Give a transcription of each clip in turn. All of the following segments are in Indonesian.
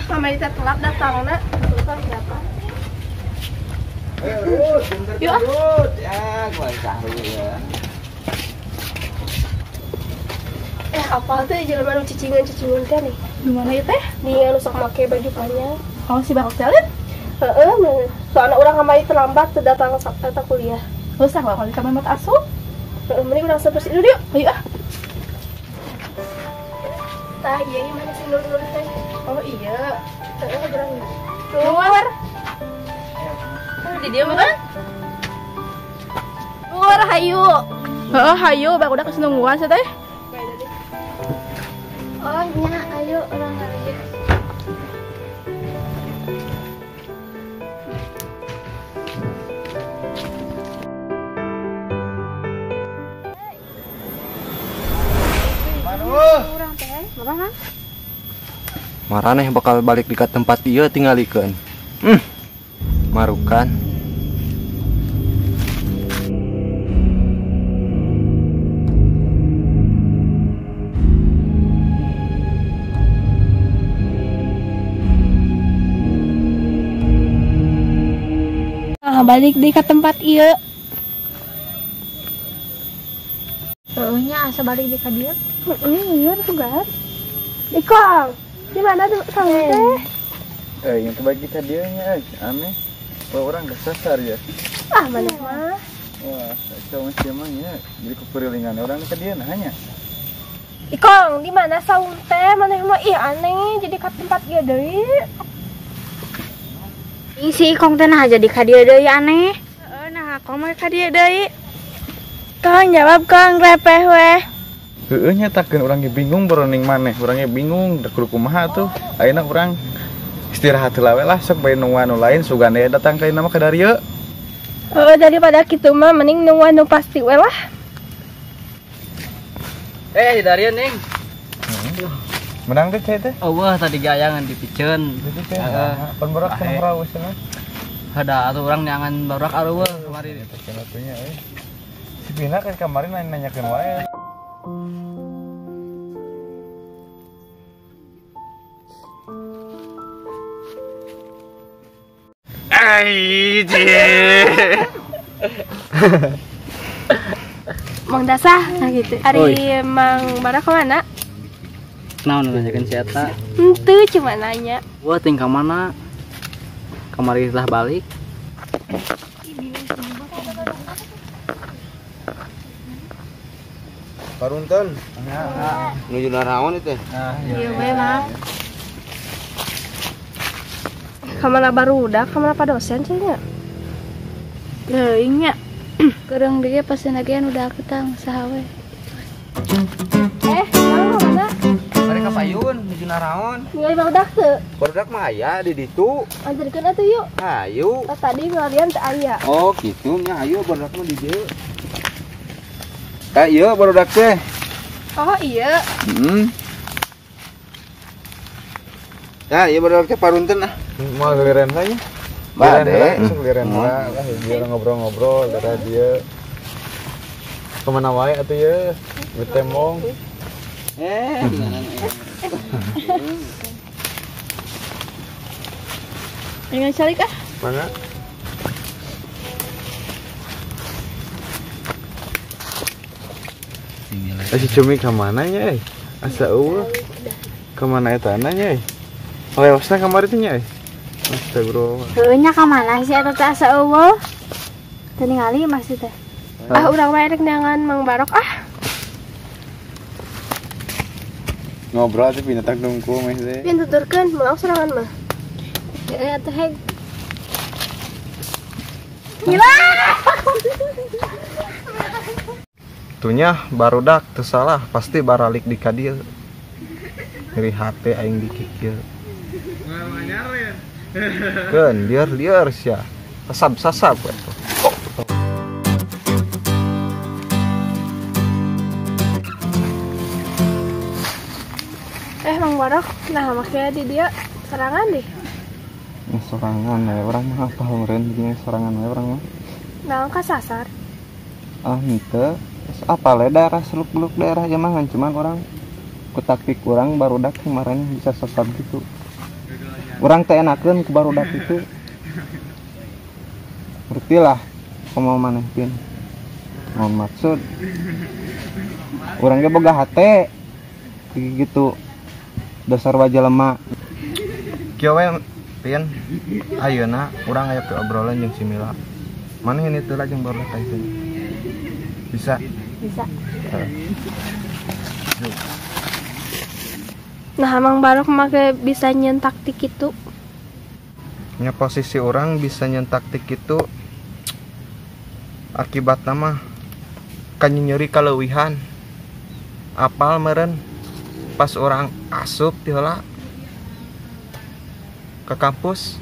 Mama kita telat datang nak. Telat berapa? Yuk ya, gua cari ya. Apa tuh jalan baru cicingan teh nih? Di mana ya teh? Di anu sok make baju panjang. Oh si bakal telit? Soalnya orang kemarin terlambat datang kuliah. Usah lah kalau di kamar mata asuh. Mending orang sebersih dulu yuk. Ayo ah. Tah iya gimana sih nur teh? Oh iya. Gerang. Keluar. Di dia kan? Keluar hayu. Heeh, hayu baru udah kesenunguan sih teh. Oh nya, ayo orang kali. Orang teh, Apa? Maraneh bakal balik di tempat ieu tinggalikeun. Marukan. Balik di ke tempat ieu. Nya asa balik di ka dieu. Iya tuh kan. Ikong. Di mana tuh kamu teh? Yang terbaik kita dia nya aneh. Orang kesasar ya. Ah, mana mah? Wah, cowok siamanya. Jadi keperilingan orang ke dia nanya. Ikong, di mana saung teh? Mana mah ih aneh jadi ka tempat ieu deui. Si Kong teh nah jadi ka dieu deui aneh. Heeh, nah Kong mah ka dieu deui. Kang jawab Kang repeh weh. Heueuh nya takeun urang ge bingung beroning maneh. Urang ge bingung da kudu kumaha tuh. Ayeuna urang istirahat heula we lah sok bae nunggu anu lain sugande datang ka ieu mah ka darieu. Daripada kitu mah mending nunggu anu pasti we lah. Di darieu ning. Menang teh teh. Wah tadi gayangan dipiceun. Heeh. Pan berak cenah raus cenah. Ada atuh urang nyangan barak areueuh kemarin. Cenah teh nya euy. Si Pina kan kemarin nanyakeun wae. Mang Dasah, nah gitu. Ari Mang Barak kemana? Naon nanyakeun si eta? Henteu cuma nanya. Wah tingkah mana? Kamari telah balik. Parunten. Nuju naraon itu. Iya we mah. Kamana barudak, kamana pa dosen sih nya? Leuing nya. Kurang dia pas nagean udah ketang saha we. Mana mana? Bari ka payun nuju naraon. Ningali barudak teu. Barudak mah aya di ditu. Anjeurkeun atuh yuk. Hayu. Tadi ngalian teu aya. Oh, kitu nya hayu barudak mah di dieu. Ieu barudak teh. Oh iya. Ieu barudak teh parunten ah. Moal giliran lah nya. Bade. Giliran lah biar ngobrol-ngobrol dari dia. Kemana wae atuh ya? Betemong. Dengan calik ah. Mana? Si Cumi kemana nya? Asa eueuh. Kemana eta nya? Lewasna kamari teh nya. Astagfirullah. Heueuh nya ka mana sih eta teh asa eueuh? Teu ningali maksud teh. Urang mah rek neangan Mang Barok ah. Ngobrol teh binatang dungku meh teh. Pian tuturkeun moal sorangan mah. Atuh heg. Gila. Tunya barudak teu salah, pasti baralik di ka dieu. Ngeri hate aing dikikir. Keun liar sia. Sasab we. Mang Barok, nah makanya di dia serangan deh. Serangan ya, orang mah apa meureun begini serangan we orang mah. Nah, kasasar. Ah henteu. Apa le daerah seluk-beluk daerah ya mah cuman orang ku taktik urang barudak kemarin bisa sesat gitu. Urang teh enakeun ku barudak itu. Ngerti lah komo manehkeun. Naon maksud? Urang ge boga hate. Gitu. Dasar wajah lemah. Kieu we Pin, ayeuna urang aya teu obrolan jeung si Mila. Maneh ini teu lajeng barudak kaitun. Bisa? Bisa. Nah, Mang Barok make bisa nyen taktik itu. Nya posisi orang bisa nyen taktik itu akibatna mah kanyenyeri kaleuwihan. Apal meureun pas orang asup ti heula ke kampus.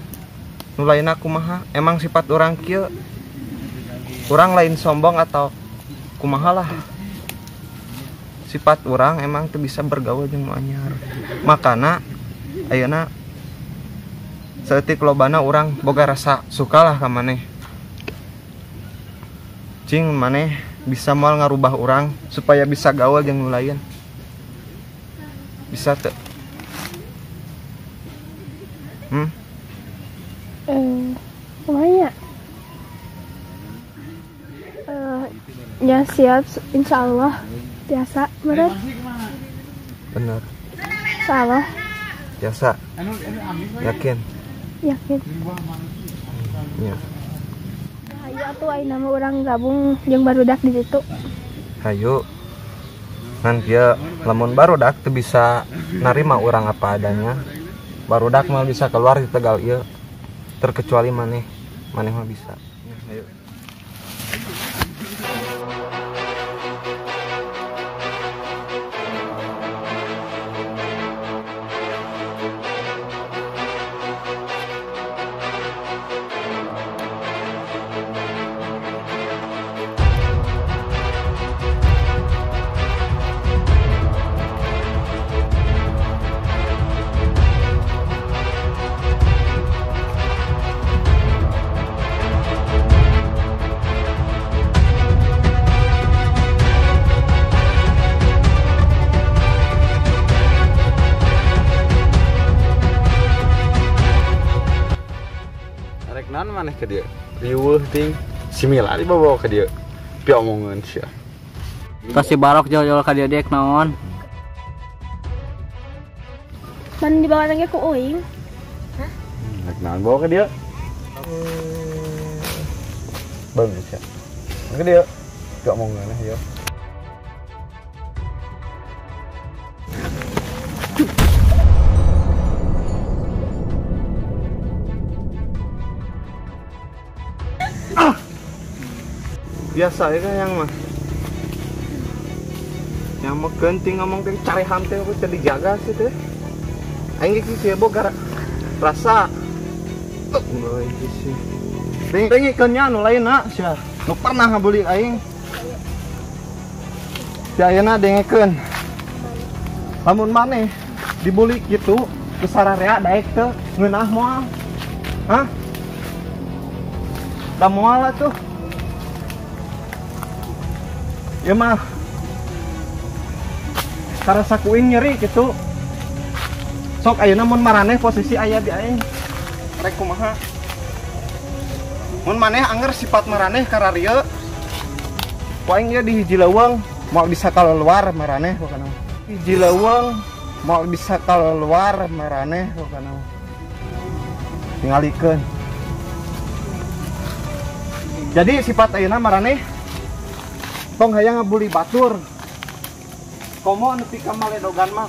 Nu lainna kumaha? Emang sifat orang kieu. Urang lain sombong atau kumaha lah. Sifat orang emang teu bisa bergaul jeung nu anyar. Makana ayeuna saeutik lobana urang boga rasa sukalah ka maneh. Cing maneh bisa moal ngarubah urang supaya bisa gaul jeung nu lain. Bisa teu? Lumayan. Ya siap, insya Allah. Biasa, bener? Bener. Insya Allah. Biasa. Yakin? Yakin. Iya. Ayo atuh ayeuna mah urang gabung jeung barudak di situ. Hayu. Ngan kieu lamun barudak teu bisa narima urang apa adanya. Barudak mah bisa keluar di Tegal ieu. Terkecuali maneh. Maneh mah bisa. Hayu. Nan maneh ke dia riweuh ting si Mila dibawa ke dia pi omongan sia Tos si Barok jauh-jauh ka dia dek naon? Man dibawa lagi ku uing. Rek naon bawa ke dia? Bagus ya. Ke dia pi omongan ya. Biasa ya kan yang mah yang mau genting ngomong teh cari hante aku jadi jaga sih teh aing ge kieu boga rasa mulai sih dengikeun nya nu lainna sia nu pernah ngabuli aing si ayeuna dengikeun lamun maneh dibuli kitu ke sararea daek teh ngeunah moal hah da moal atuh. Ya mah karasa kuing nyeri gitu sok ayeuna mun maraneh posisi aya di aing rek kumaha mun maneh anger sifat maraneh kararieu ku aing ge di hiji leuweung moal bisa kaluar maraneh pokona hiji leuweung moal bisa kaluar maraneh pokona tingalikeun jadi sifat ayeuna maraneh tong hayang ngabuli batur komo nepi ka maledogan mah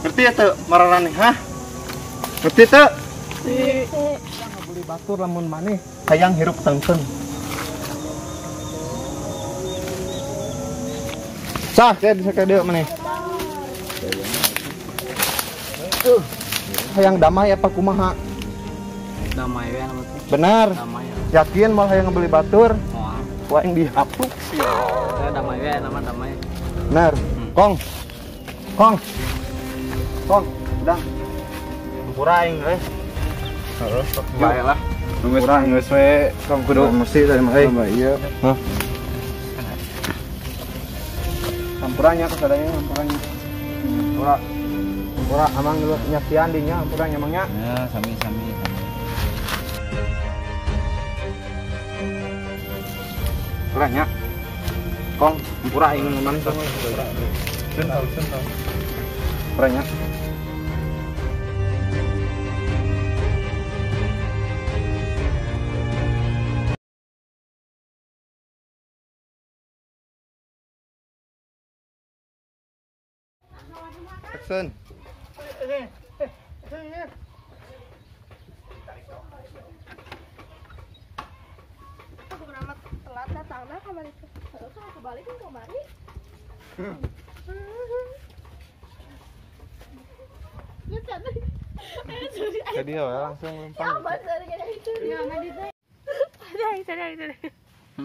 ngerti ya teu mararane hah ngerti teu ngabuli batur lamun maneh hayang hirup tengteng sah kayak bisa kayak dia maneh hayang damai apa kumaha Damai we anu teh. benar Damai. yakin mau hayang ngabeli batur wah yang dihapuk sih Damai we nama damai. benar kong udah kurang harus baik lah kurang geus we kong kudu mesti tadi mah iya hah sampun Hampuranya kesadanya hampuranya. Hampura amang dulu nyaksian dinya hampuranya emangnya. Ya, sami. Hampuranya. Kong, hampura ingin ngeman tuh. Sental. Hampuranya. Action. Aku beramat telat datang nah kamar itu. Terus aku balik ke kemari. Jadi ya langsung lempang.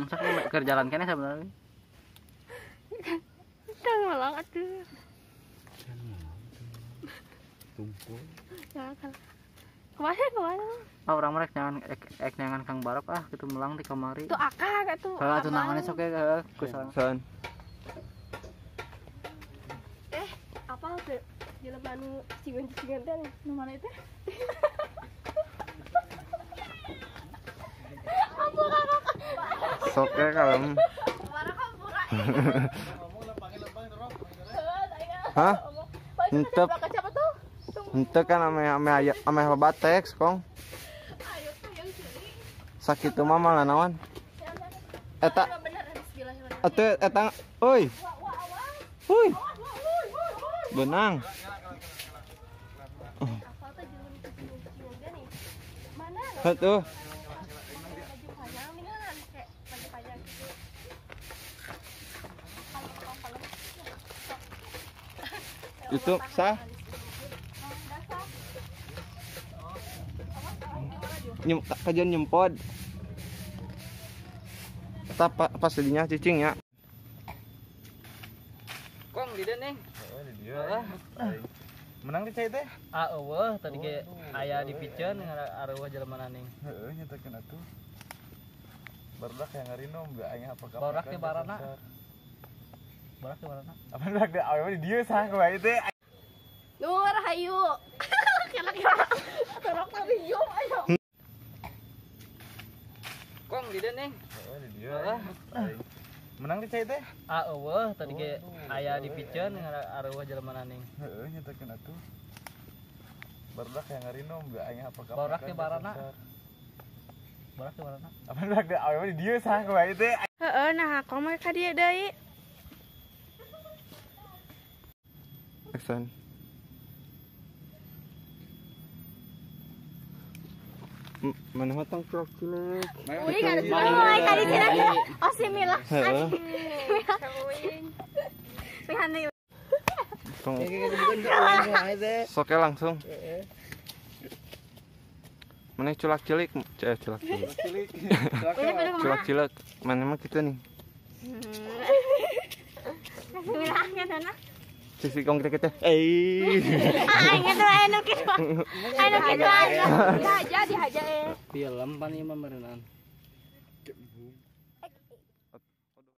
Sak keur jalan kene sebenarnya. Kang malang atuh. Tumpul. Ya kan. Kemana? Orang merek jangan Kang Barok kitu melang di kamari. Tuh akak atuh. Kalau tunangannya sok kusang. San. Apa tuh? Jelema anu cigan-cigan teh nu mana itu? Soke kalem. Hah? Entep. Entep kan ame batex, Kong. Sakit mah malah naon? Eta. Eta. Oi. Oi. Benang. Tuh. Itu sah. Kajian nyempod. Pas dinya cicing ya. Kong di dening. Oh, di dia. Menang di cai teh. Eueuh tadi ge aya di piceun areueuh jelema naning. Heeh, nyatakeun atuh. Barudak yang ngarinom enggak aya apa-apa. Barudak teh barana. Apa barudak teh awewe di dieu sah ku bae teh. Nur hayu. Kira-kira. Terok tadi yo ayo. Kong di dening. Oh, di dia. Menang di cai teh. Eueuh tadi ge aya di piceun areueuh jelema naning. Heeh, nyatakeun atuh. Barudak yang ngarinom enggak aya apa-apa. Barudak teh barana. Apa barudak teh awewe di dieu sah ku bae teh. Heeh, nah kong mah ka dieu deui. Action. Mana matang cilok cilek. Uing ada mulai tadi sih. Oh si Mila. Soke langsung. Mana culak cilik, culak cilik. Culak cilik. Mana mah kita nih. Sisi kong kita. Anu kitu. Dihaja Film pan ieu mah meureunaan.